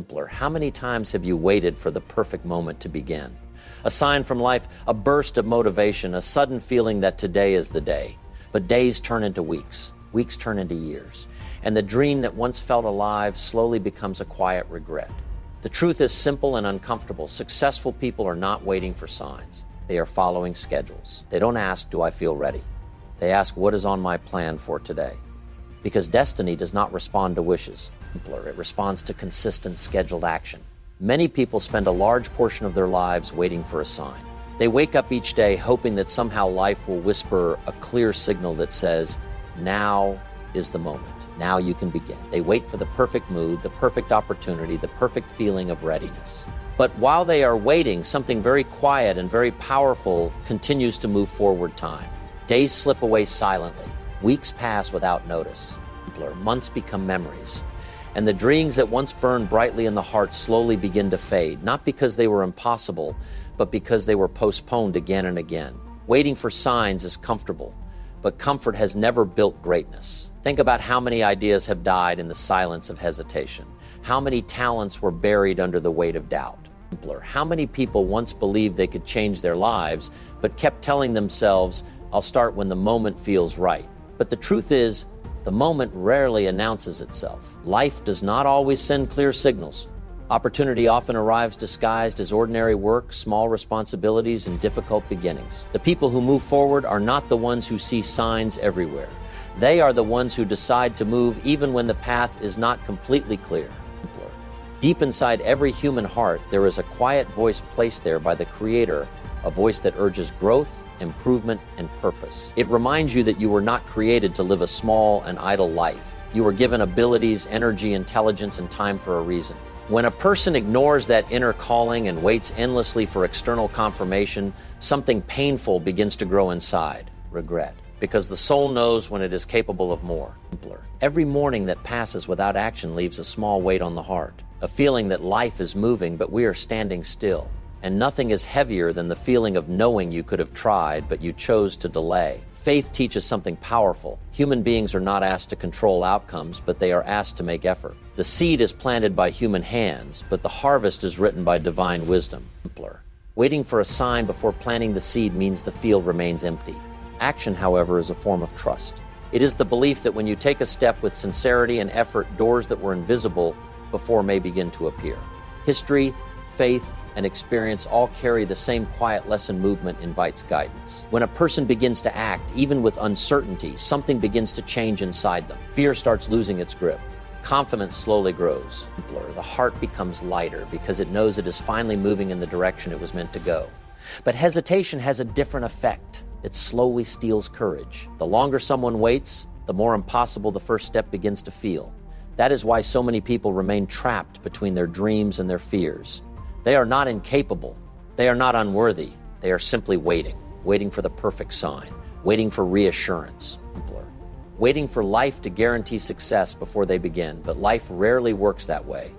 Simpler. How many times have you waited for the perfect moment to begin? A sign from life, a burst of motivation, a sudden feeling that today is the day. But days turn into weeks, weeks turn into years, and the dream that once felt alive slowly becomes a quiet regret. The truth is simple and uncomfortable. Successful people are not waiting for signs. They are following schedules. They don't ask, do I feel ready? They ask, what is on my plan for today? Because destiny does not respond to wishes. It responds to consistent, scheduled action. Many people spend a large portion of their lives waiting for a sign. They wake up each day hoping that somehow life will whisper a clear signal that says, now is the moment. Now you can begin. They wait for the perfect mood, the perfect opportunity, the perfect feeling of readiness. But while they are waiting, something very quiet and very powerful continues to move forward time. Days slip away silently. Weeks pass without notice. Months become memories. And the dreams that once burned brightly in the heart slowly begin to fade, not because they were impossible, but because they were postponed again and again. Waiting for signs is comfortable, but comfort has never built greatness. Think about how many ideas have died in the silence of hesitation. How many talents were buried under the weight of doubt. How many people once believed they could change their lives, but kept telling themselves, I'll start when the moment feels right. But the truth is, the moment rarely announces itself. Life does not always send clear signals. Opportunity often arrives disguised as ordinary work, small responsibilities, and difficult beginnings. The people who move forward are not the ones who see signs everywhere. They are the ones who decide to move even when the path is not completely clear. Deep inside every human heart, there is a quiet voice placed there by the Creator, a voice that urges growth, improvement, and purpose. It reminds you that you were not created to live a small and idle life. You were given abilities, energy, intelligence, and time for a reason. When a person ignores that inner calling and waits endlessly for external confirmation, something painful begins to grow inside: regret. Because the soul knows when it is capable of more. Every morning that passes without action leaves a small weight on the heart, a feeling that life is moving, but we are standing still. And nothing is heavier than the feeling of knowing you could have tried, but you chose to delay. Faith teaches something powerful. Human beings are not asked to control outcomes, but they are asked to make effort. The seed is planted by human hands, but the harvest is written by divine wisdom. Waiting for a sign before planting the seed means the field remains empty. Action, however, is a form of trust. It is the belief that when you take a step with sincerity and effort, doors that were invisible before may begin to appear. History, faith, and experience all carry the same quiet lesson. Movement invites guidance. When a person begins to act, even with uncertainty, something begins to change inside them. Fear starts losing its grip. Confidence slowly grows. The heart becomes lighter because it knows it is finally moving in the direction it was meant to go. But hesitation has a different effect. It slowly steals courage. The longer someone waits, the more impossible the first step begins to feel. That is why so many people remain trapped between their dreams and their fears. They are not incapable. They are not unworthy. They are simply waiting for the perfect sign, waiting for reassurance, waiting for life to guarantee success before they begin. But life rarely works that way.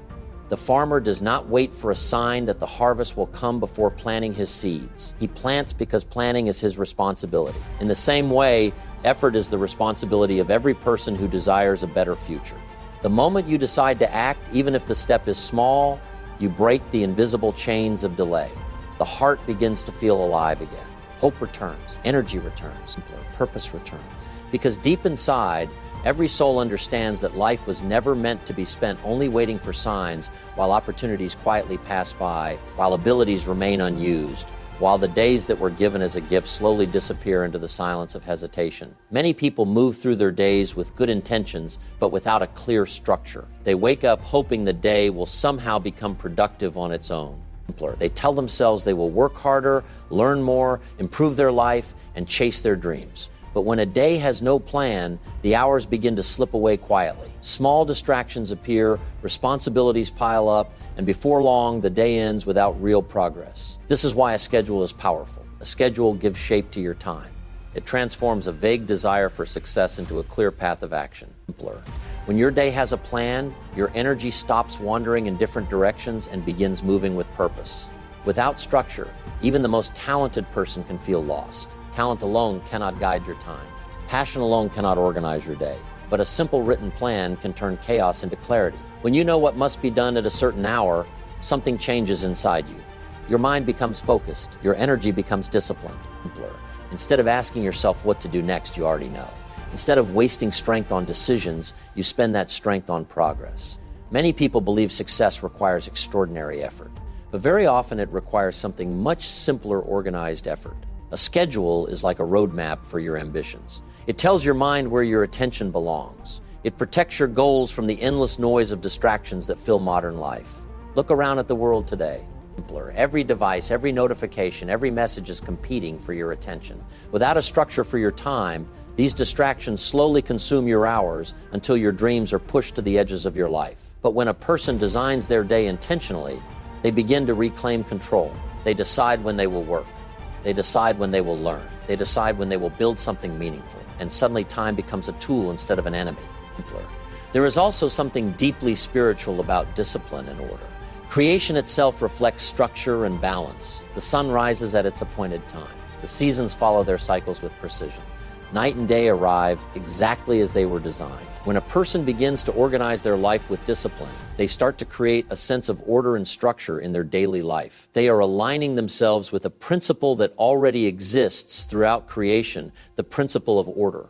The farmer does not wait for a sign that the harvest will come before planting his seeds. He plants because planting is his responsibility. In the same way, effort is the responsibility of every person who desires a better future. The moment you decide to act, even if the step is small, you break the invisible chains of delay. The heart begins to feel alive again. Hope returns, energy returns, purpose returns. Because deep inside, every soul understands that life was never meant to be spent only waiting for signs while opportunities quietly pass by, while abilities remain unused, while the days that were given as a gift slowly disappear into the silence of hesitation. Many people move through their days with good intentions, but without a clear structure. They wake up hoping the day will somehow become productive on its own. They tell themselves they will work harder, learn more, improve their life, and chase their dreams. But when a day has no plan, the hours begin to slip away quietly. Small distractions appear, responsibilities pile up, and before long, the day ends without real progress. This is why a schedule is powerful. A schedule gives shape to your time. It transforms a vague desire for success into a clear path of action. When your day has a plan, your energy stops wandering in different directions and begins moving with purpose. Without structure, even the most talented person can feel lost. Talent alone cannot guide your time. Passion alone cannot organize your day. But a simple written plan can turn chaos into clarity. When you know what must be done at a certain hour, something changes inside you. Your mind becomes focused. Your energy becomes disciplined. Instead of asking yourself what to do next, you already know. Instead of wasting strength on decisions, you spend that strength on progress. Many people believe success requires extraordinary effort, but very often it requires something much simpler, organized effort. A schedule is like a roadmap for your ambitions. It tells your mind where your attention belongs. It protects your goals from the endless noise of distractions that fill modern life. Look around at the world today. Every device, every notification, every message is competing for your attention. Without a structure for your time, these distractions slowly consume your hours until your dreams are pushed to the edges of your life. But when a person designs their day intentionally, they begin to reclaim control. They decide when they will work. They decide when they will learn. They decide when they will build something meaningful. And suddenly time becomes a tool instead of an enemy. There is also something deeply spiritual about discipline and order. Creation itself reflects structure and balance. The sun rises at its appointed time. The seasons follow their cycles with precision. Night and day arrive exactly as they were designed. When a person begins to organize their life with discipline, they start to create a sense of order and structure in their daily life. They are aligning themselves with a principle that already exists throughout creation, the principle of order.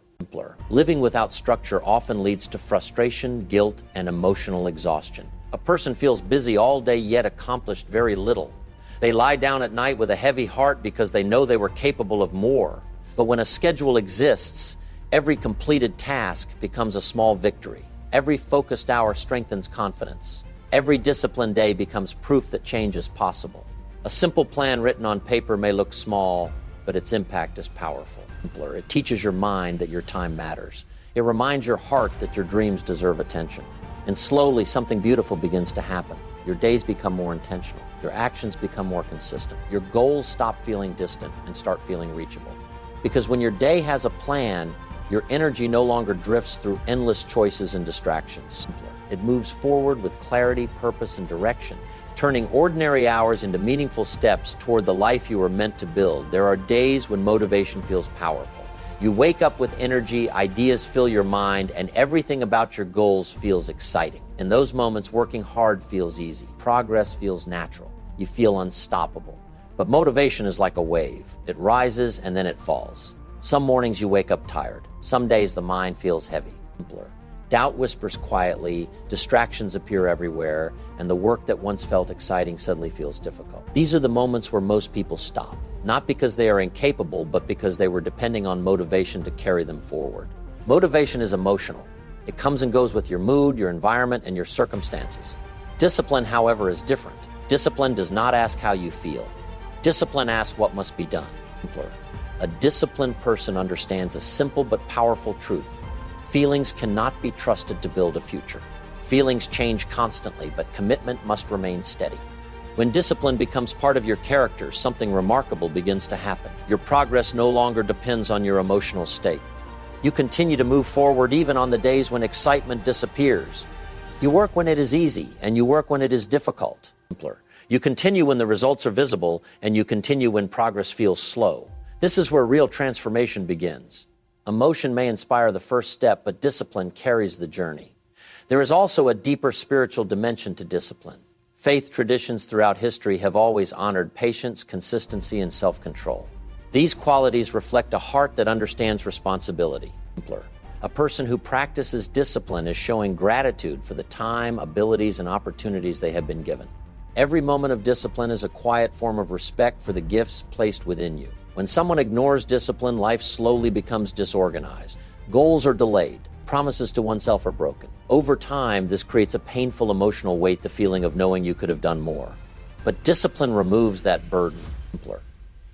Living without structure often leads to frustration, guilt, and emotional exhaustion. A person feels busy all day yet accomplished very little. They lie down at night with a heavy heart because they know they were capable of more. But when a schedule exists, every completed task becomes a small victory. Every focused hour strengthens confidence. Every disciplined day becomes proof that change is possible. A simple plan written on paper may look small, but its impact is powerful. It teaches your mind that your time matters. It reminds your heart that your dreams deserve attention. And slowly, something beautiful begins to happen. Your days become more intentional. Your actions become more consistent. Your goals stop feeling distant and start feeling reachable. Because when your day has a plan, your energy no longer drifts through endless choices and distractions. It moves forward with clarity, purpose, and direction, turning ordinary hours into meaningful steps toward the life you were meant to build. There are days when motivation feels powerful. You wake up with energy, ideas fill your mind, and everything about your goals feels exciting. In those moments, working hard feels easy. Progress feels natural. You feel unstoppable. But motivation is like a wave. It rises and then it falls. Some mornings you wake up tired. Some days the mind feels heavy. Doubt whispers quietly, distractions appear everywhere, and the work that once felt exciting suddenly feels difficult. These are the moments where most people stop, not because they are incapable, but because they were depending on motivation to carry them forward. Motivation is emotional. It comes and goes with your mood, your environment, and your circumstances. Discipline, however, is different. Discipline does not ask how you feel. Discipline asks what must be done. A disciplined person understands a simple but powerful truth. Feelings cannot be trusted to build a future. Feelings change constantly, but commitment must remain steady. When discipline becomes part of your character, something remarkable begins to happen. Your progress no longer depends on your emotional state. You continue to move forward even on the days when excitement disappears. You work when it is easy, and you work when it is difficult. You continue when the results are visible, and you continue when progress feels slow. This is where real transformation begins. Emotion may inspire the first step, but discipline carries the journey. There is also a deeper spiritual dimension to discipline. Faith traditions throughout history have always honored patience, consistency, and self-control. These qualities reflect a heart that understands responsibility. A person who practices discipline is showing gratitude for the time, abilities, and opportunities they have been given. Every moment of discipline is a quiet form of respect for the gifts placed within you. When someone ignores discipline, life slowly becomes disorganized. Goals are delayed. Promises to oneself are broken. Over time, this creates a painful emotional weight, the feeling of knowing you could have done more. But discipline removes that burden.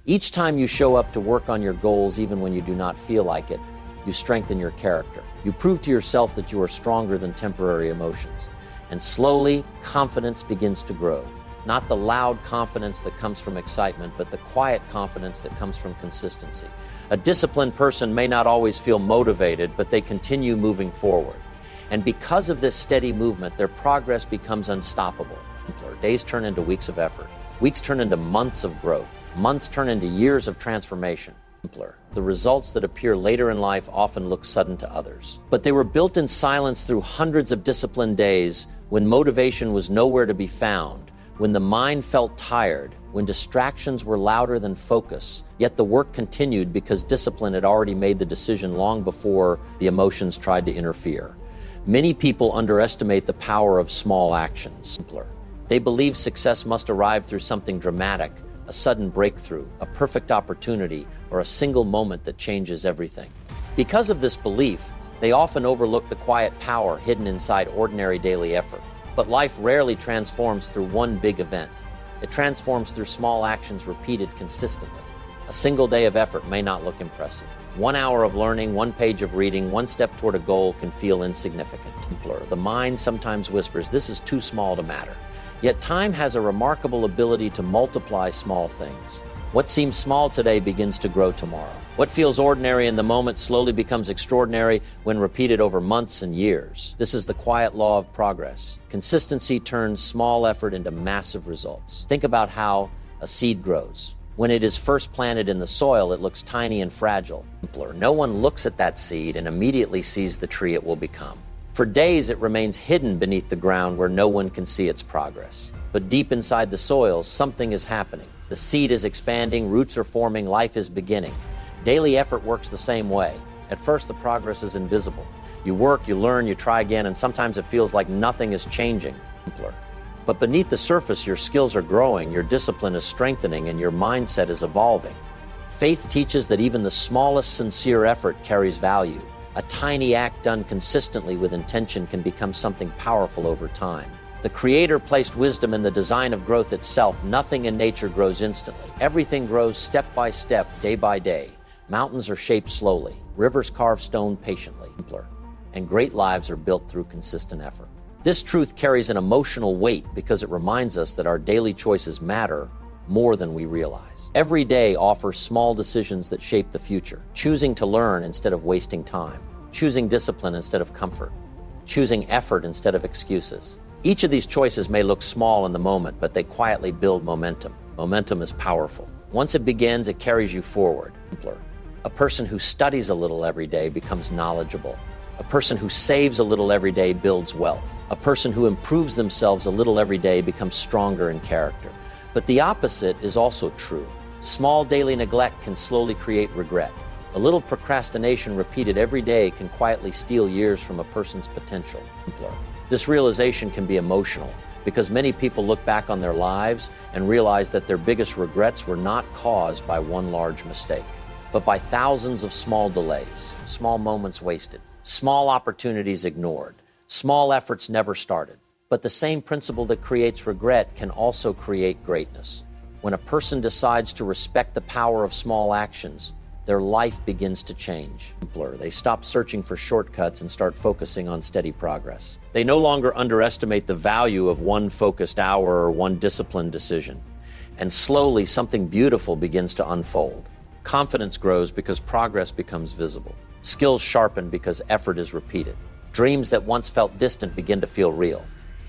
Each time you show up to work on your goals, even when you do not feel like it, you strengthen your character. You prove to yourself that you are stronger than temporary emotions. And slowly, confidence begins to grow. Not the loud confidence that comes from excitement, but the quiet confidence that comes from consistency. A disciplined person may not always feel motivated, but they continue moving forward. And because of this steady movement, their progress becomes unstoppable. Days turn into weeks of effort. Weeks turn into months of growth. Months turn into years of transformation. The results that appear later in life often look sudden to others. But they were built in silence through hundreds of disciplined days, when motivation was nowhere to be found, when the mind felt tired, when distractions were louder than focus, yet the work continued because discipline had already made the decision long before the emotions tried to interfere. Many people underestimate the power of small actions. They believe success must arrive through something dramatic, a sudden breakthrough, a perfect opportunity, or a single moment that changes everything. Because of this belief, they often overlook the quiet power hidden inside ordinary daily effort. But life rarely transforms through one big event. It transforms through small actions repeated consistently. A single day of effort may not look impressive. 1 hour of learning, 1 page of reading, 1 step toward a goal can feel insignificant. The mind sometimes whispers, "This is too small to matter." Yet time has a remarkable ability to multiply small things. What seems small today begins to grow tomorrow. What feels ordinary in the moment slowly becomes extraordinary when repeated over months and years. This is the quiet law of progress. Consistency turns small effort into massive results. Think about how a seed grows. When it is first planted in the soil, it looks tiny and fragile. No one looks at that seed and immediately sees the tree it will become. For days, it remains hidden beneath the ground where no one can see its progress. But deep inside the soil, something is happening. The seed is expanding, roots are forming, life is beginning. Daily effort works the same way. At first, the progress is invisible. You work, you learn, you try again, and sometimes it feels like nothing is changing. But beneath the surface, your skills are growing, your discipline is strengthening, and your mindset is evolving. Faith teaches that even the smallest sincere effort carries value. A tiny act done consistently with intention can become something powerful over time. The Creator placed wisdom in the design of growth itself. Nothing in nature grows instantly. Everything grows step by step, day by day. Mountains are shaped slowly. Rivers carve stone patiently. And great lives are built through consistent effort. This truth carries an emotional weight because it reminds us that our daily choices matter more than we realize. Every day offers small decisions that shape the future. Choosing to learn instead of wasting time. Choosing discipline instead of comfort. Choosing effort instead of excuses. Each of these choices may look small in the moment, but they quietly build momentum. Momentum is powerful. Once it begins, it carries you forward. A person who studies a little every day becomes knowledgeable. A person who saves a little every day builds wealth. A person who improves themselves a little every day becomes stronger in character. But the opposite is also true. Small daily neglect can slowly create regret. A little procrastination repeated every day can quietly steal years from a person's potential. This realization can be emotional because many people look back on their lives and realize that their biggest regrets were not caused by one large mistake, but by thousands of small delays, small moments wasted, small opportunities ignored, small efforts never started. But the same principle that creates regret can also create greatness. When a person decides to respect the power of small actions, their life begins to change. They stop searching for shortcuts and start focusing on steady progress. They no longer underestimate the value of one focused hour or one disciplined decision. And slowly, something beautiful begins to unfold. Confidence grows because progress becomes visible. Skills sharpen because effort is repeated. Dreams that once felt distant begin to feel real.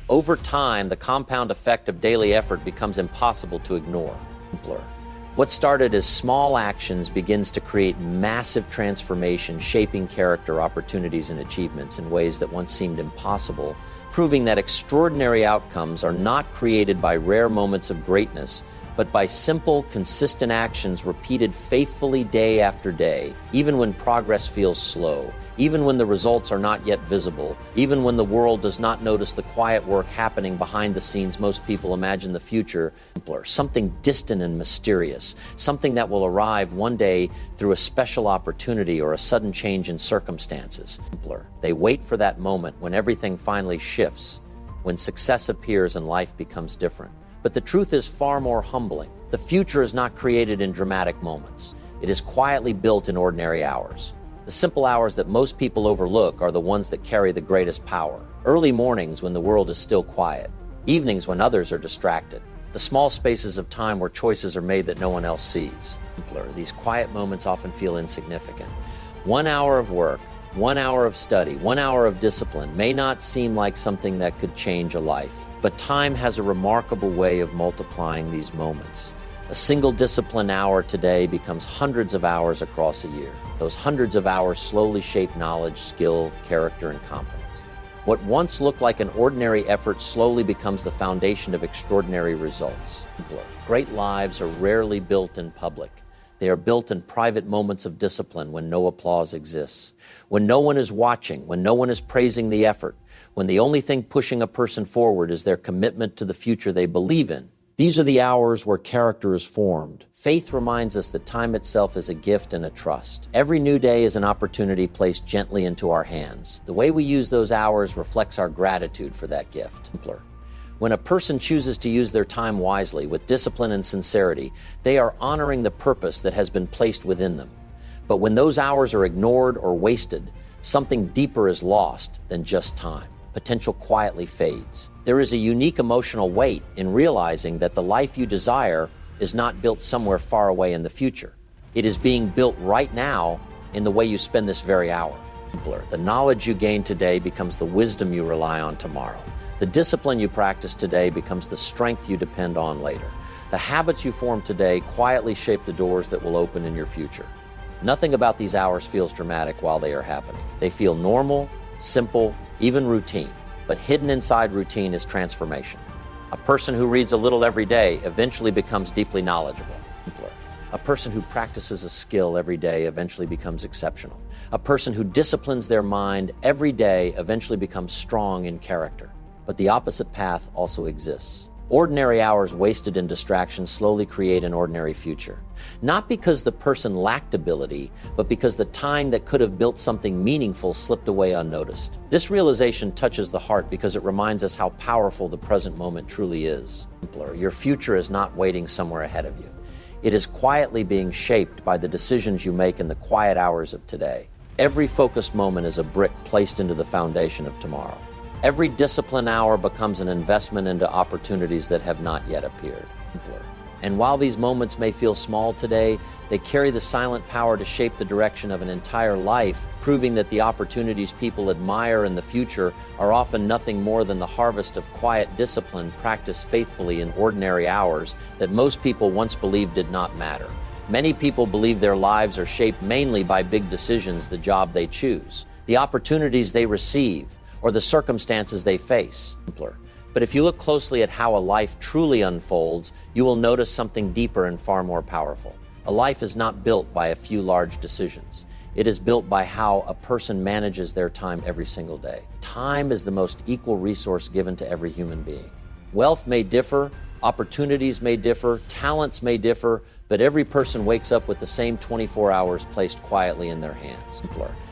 Over time, the compound effect of daily effort becomes impossible to ignore. What started as small actions begins to create massive transformation, shaping character, opportunities, and achievements in ways that once seemed impossible, proving that extraordinary outcomes are not created by rare moments of greatness, but by simple, consistent actions repeated faithfully day after day, even when progress feels slow, even when the results are not yet visible, even when the world does not notice the quiet work happening behind the scenes. Most people imagine the future simpler, something distant and mysterious, something that will arrive one day through a special opportunity or a sudden change in circumstances. They wait for that moment when everything finally shifts, when success appears and life becomes different. But the truth is far more humbling. The future is not created in dramatic moments. It is quietly built in ordinary hours. The simple hours that most people overlook are the ones that carry the greatest power. Early mornings when the world is still quiet. Evenings when others are distracted. The small spaces of time where choices are made that no one else sees. These quiet moments often feel insignificant. 1 hour of work, 1 hour of study, 1 hour of discipline may not seem like something that could change a life. But time has a remarkable way of multiplying these moments. A single discipline hour today becomes hundreds of hours across a year. Those hundreds of hours slowly shape knowledge, skill, character, and confidence. What once looked like an ordinary effort slowly becomes the foundation of extraordinary results. Great lives are rarely built in public. They are built in private moments of discipline when no applause exists, when no one is watching, when no one is praising the effort, when the only thing pushing a person forward is their commitment to the future they believe in. These are the hours where character is formed. Faith reminds us that time itself is a gift and a trust. Every new day is an opportunity placed gently into our hands. The way we use those hours reflects our gratitude for that gift. When a person chooses to use their time wisely, with discipline and sincerity, they are honoring the purpose that has been placed within them. But when those hours are ignored or wasted, something deeper is lost than just time. Potential quietly fades. There is a unique emotional weight in realizing that the life you desire is not built somewhere far away in the future. It is being built right now in the way you spend this very hour. The knowledge you gain today becomes the wisdom you rely on tomorrow. The discipline you practice today becomes the strength you depend on later. The habits you form today quietly shape the doors that will open in your future. Nothing about these hours feels dramatic while they are happening. They feel normal, simple, even routine. But hidden inside routine is transformation. A person who reads a little every day eventually becomes deeply knowledgeable. A person who practices a skill every day eventually becomes exceptional. A person who disciplines their mind every day eventually becomes strong in character. But the opposite path also exists. Ordinary hours wasted in distraction slowly create an ordinary future. Not because the person lacked ability, but because the time that could have built something meaningful slipped away unnoticed. This realization touches the heart because it reminds us how powerful the present moment truly is. Your future is not waiting somewhere ahead of you. It is quietly being shaped by the decisions you make in the quiet hours of today. Every focused moment is a brick placed into the foundation of tomorrow. Every discipline hour becomes an investment into opportunities that have not yet appeared. And while these moments may feel small today, they carry the silent power to shape the direction of an entire life, proving that the opportunities people admire in the future are often nothing more than the harvest of quiet discipline practiced faithfully in ordinary hours that most people once believed did not matter. Many people believe their lives are shaped mainly by big decisions, the job they choose, the opportunities they receive, or the circumstances they face. But if you look closely at how a life truly unfolds, you will notice something deeper and far more powerful. A life is not built by a few large decisions. It is built by how a person manages their time every single day. Time is the most equal resource given to every human being. Wealth may differ, opportunities may differ, talents may differ, but every person wakes up with the same 24 hours placed quietly in their hands.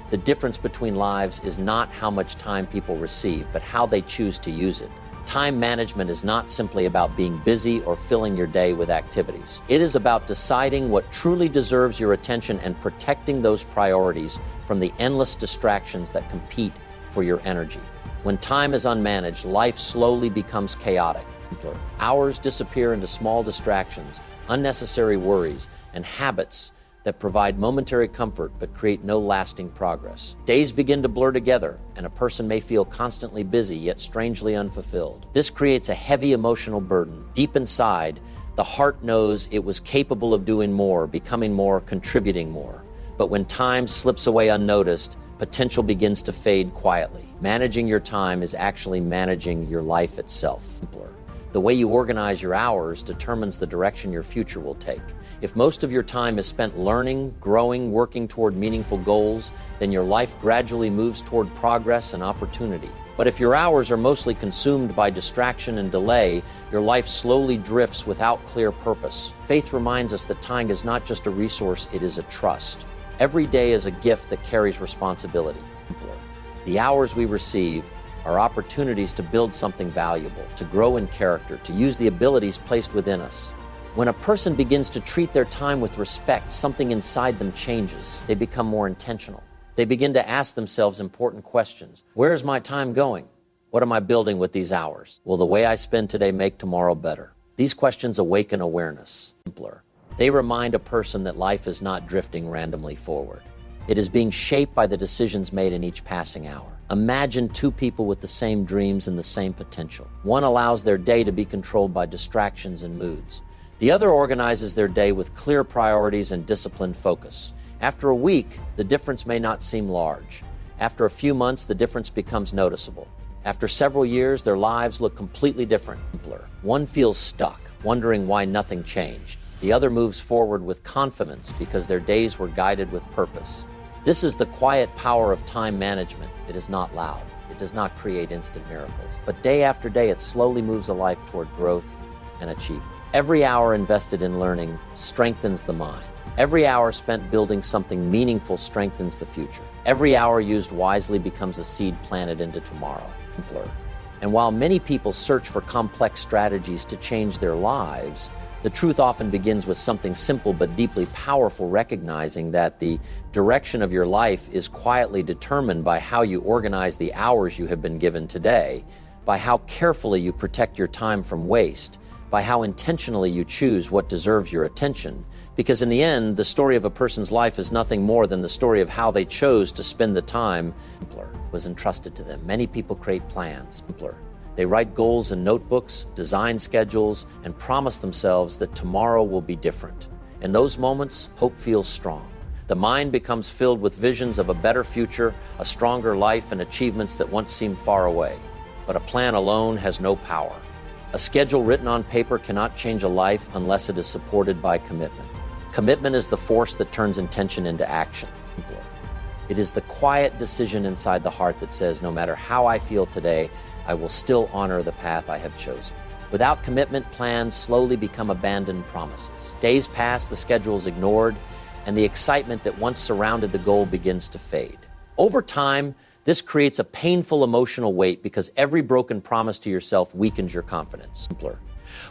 The difference between lives is not how much time people receive, but how they choose to use it. Time management is not simply about being busy or filling your day with activities. It is about deciding what truly deserves your attention and protecting those priorities from the endless distractions that compete for your energy. When time is unmanaged, life slowly becomes chaotic. Hours disappear into small distractions, unnecessary worries, and habits that provide momentary comfort but create no lasting progress. Days begin to blur together, and a person may feel constantly busy yet strangely unfulfilled. This creates a heavy emotional burden. Deep inside, the heart knows it was capable of doing more, becoming more, contributing more. But when time slips away unnoticed, potential begins to fade quietly. Managing your time is actually managing your life itself. The way you organize your hours determines the direction your future will take. If most of your time is spent learning, growing, working toward meaningful goals, then your life gradually moves toward progress and opportunity. But if your hours are mostly consumed by distraction and delay, your life slowly drifts without clear purpose. Faith reminds us that time is not just a resource, it is a trust. Every day is a gift that carries responsibility. The hours we receive are opportunities to build something valuable, to grow in character, to use the abilities placed within us. When a person begins to treat their time with respect, something inside them changes. They become more intentional. They begin to ask themselves important questions. Where is my time going? What am I building with these hours? Will the way I spend today make tomorrow better? These questions awaken awareness. They remind a person that life is not drifting randomly forward. It is being shaped by the decisions made in each passing hour. Imagine two people with the same dreams and the same potential. One allows their day to be controlled by distractions and moods. The other organizes their day with clear priorities and disciplined focus. After a week, the difference may not seem large. After a few months, the difference becomes noticeable. After several years, their lives look completely different. One feels stuck, wondering why nothing changed. The other moves forward with confidence because their days were guided with purpose. This is the quiet power of time management. It is not loud. It does not create instant miracles. But day after day, it slowly moves a life toward growth and achievement. Every hour invested in learning strengthens the mind. Every hour spent building something meaningful strengthens the future. Every hour used wisely becomes a seed planted into tomorrow. And while many people search for complex strategies to change their lives, the truth often begins with something simple but deeply powerful, recognizing that the direction of your life is quietly determined by how you organize the hours you have been given today, by how carefully you protect your time from waste, by how intentionally you choose what deserves your attention. Because in the end, the story of a person's life is nothing more than the story of how they chose to spend the time was entrusted to them. Many people create plans. They write goals in notebooks, design schedules, and promise themselves that tomorrow will be different. In those moments, hope feels strong. The mind becomes filled with visions of a better future, a stronger life, and achievements that once seemed far away. But a plan alone has no power. A schedule written on paper cannot change a life unless it is supported by commitment. Commitment is the force that turns intention into action. It is the quiet decision inside the heart that says, no matter how I feel today, I will still honor the path I have chosen. Without commitment, plans slowly become abandoned promises. Days pass, the schedule is ignored, and the excitement that once surrounded the goal begins to fade. Over time, this creates a painful emotional weight because every broken promise to yourself weakens your confidence.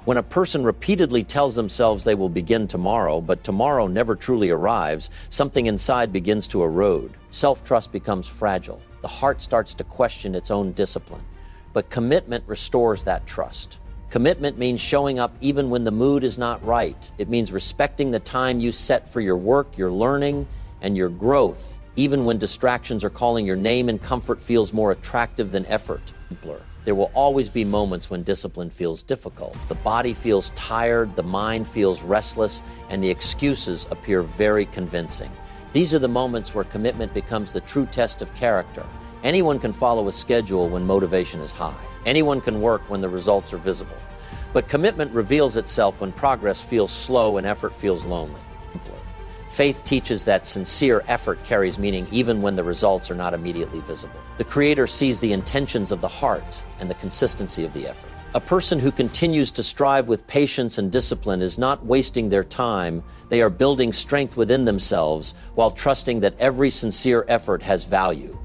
When a person repeatedly tells themselves they will begin tomorrow, but tomorrow never truly arrives, something inside begins to erode. Self-trust becomes fragile. The heart starts to question its own discipline. But commitment restores that trust. Commitment means showing up even when the mood is not right. It means respecting the time you set for your work, your learning, and your growth, even when distractions are calling your name and comfort feels more attractive than effort. There will always be moments when discipline feels difficult. The body feels tired, the mind feels restless, and the excuses appear very convincing. These are the moments where commitment becomes the true test of character. Anyone can follow a schedule when motivation is high. Anyone can work when the results are visible. But commitment reveals itself when progress feels slow and effort feels lonely. Faith teaches that sincere effort carries meaning even when the results are not immediately visible. The Creator sees the intentions of the heart and the consistency of the effort. A person who continues to strive with patience and discipline is not wasting their time. They are building strength within themselves while trusting that every sincere effort has value.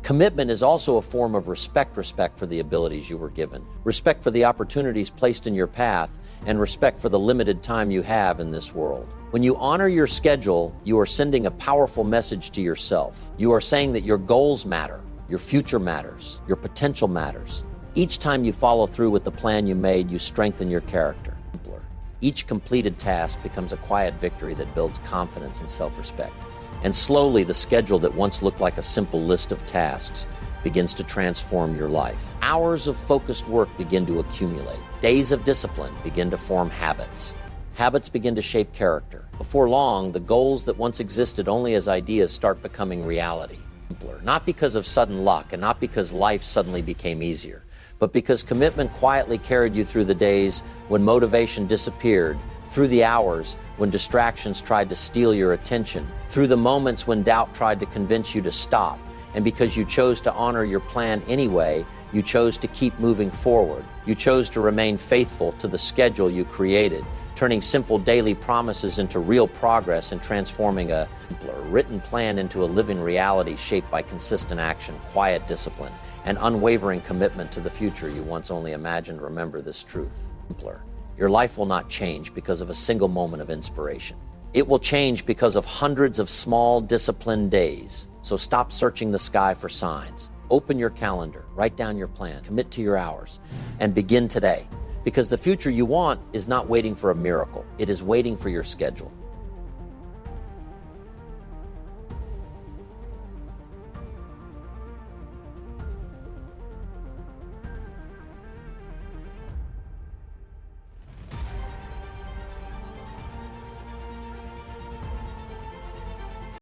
Commitment is also a form of respect for the abilities you were given, respect for the opportunities placed in your path, and respect for the limited time you have in this world. When you honor your schedule, you are sending a powerful message to yourself. You are saying that your goals matter, your future matters, your potential matters. Each time you follow through with the plan you made, you strengthen your character. Each completed task becomes a quiet victory that builds confidence and self-respect. And slowly, the schedule that once looked like a simple list of tasks begins to transform your life. Hours of focused work begin to accumulate. Days of discipline begin to form habits. Habits begin to shape character. Before long, the goals that once existed only as ideas start becoming reality. Not because of sudden luck and not because life suddenly became easier, but because commitment quietly carried you through the days when motivation disappeared, through the hours when distractions tried to steal your attention, through the moments when doubt tried to convince you to stop. And because you chose to honor your plan anyway, you chose to keep moving forward. You chose to remain faithful to the schedule you created, turning simple daily promises into real progress and transforming a written plan into a living reality shaped by consistent action, quiet discipline, and unwavering commitment to the future you once only imagined. Remember this truth. Your life will not change because of a single moment of inspiration. It will change because of hundreds of small, disciplined days. So stop searching the sky for signs. Open your calendar, write down your plan, commit to your hours, and begin today. Because the future you want is not waiting for a miracle. It is waiting for your schedule.